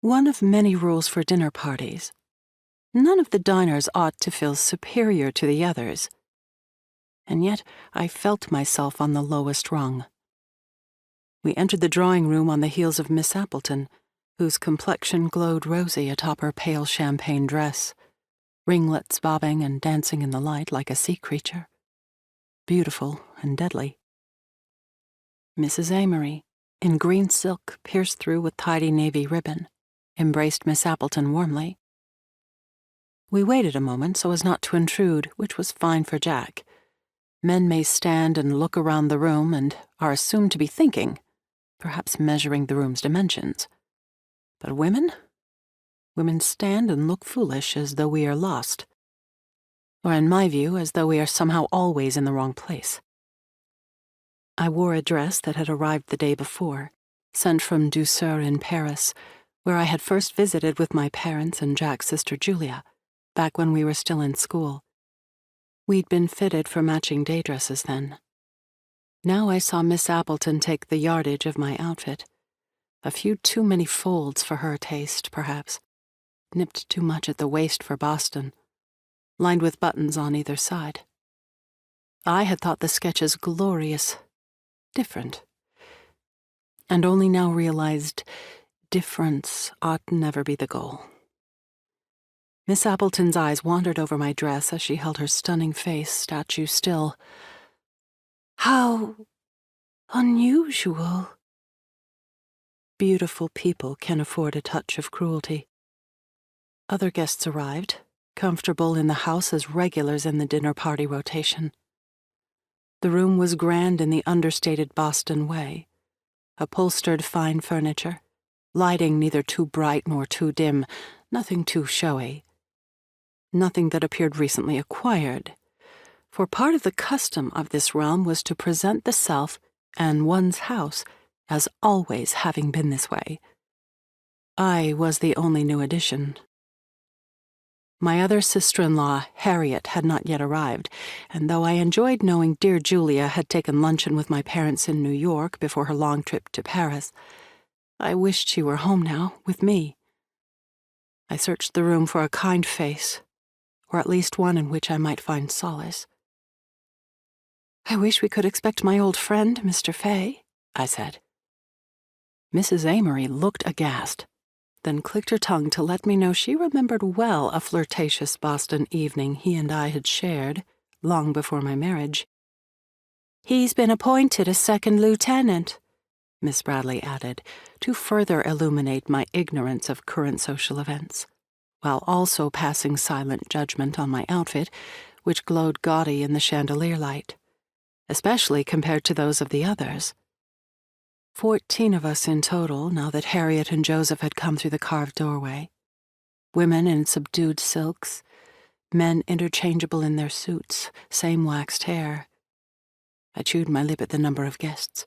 One of many rules for dinner parties. None of the diners ought to feel superior to the others. And yet I felt myself on the lowest rung. We entered the drawing room on the heels of Miss Appleton, whose complexion glowed rosy atop her pale champagne dress, ringlets bobbing and dancing in the light like a sea creature, beautiful and deadly. Mrs. Amory, in green silk pierced through with tidy navy ribbon, embraced Miss Appleton warmly. We waited a moment so as not to intrude, which was fine for Jack. Men may stand and look around the room and are assumed to be thinking, perhaps measuring the room's dimensions. But women? Women stand and look foolish as though we are lost. Or in my view, as though we are somehow always in the wrong place. I wore a dress that had arrived the day before, sent from Douceur in Paris, where I had first visited with my parents and Jack's sister Julia, back when we were still in school. We'd been fitted for matching day dresses then. Now I saw Miss Appleton take the yardage of my outfit. A few too many folds for her taste, perhaps. Nipped too much at the waist for Boston. Lined with buttons on either side. I had thought the sketches glorious. Different. And only now realized difference ought never be the goal. Miss Appleton's eyes wandered over my dress as she held her stunning face statue still. How unusual. Beautiful people can afford a touch of cruelty. Other guests arrived, comfortable in the house as regulars in the dinner party rotation. The room was grand in the understated Boston way. Upholstered fine furniture, lighting neither too bright nor too dim, nothing too showy. Nothing that appeared recently acquired, for part of the custom of this realm was to present the self and one's house as always having been this way. I was the only new addition. My other sister-in-law, Harriet, had not yet arrived, and though I enjoyed knowing dear Julia had taken luncheon with my parents in New York before her long trip to Paris, I wished she were home now, with me. I searched the room for a kind face, or at least one in which I might find solace. "I wish we could expect my old friend, Mr. Fay," I said. Mrs. Amory looked aghast, then clicked her tongue to let me know she remembered well a flirtatious Boston evening he and I had shared, long before my marriage. "He's been appointed a second lieutenant," Miss Bradley added, to further illuminate my ignorance of current social events, while also passing silent judgment on my outfit, which glowed gaudy in the chandelier light, especially compared to those of the others. 14 of us in total, now that Harriet and Joseph had come through the carved doorway. Women in subdued silks, men interchangeable in their suits, same waxed hair. I chewed my lip at the number of guests.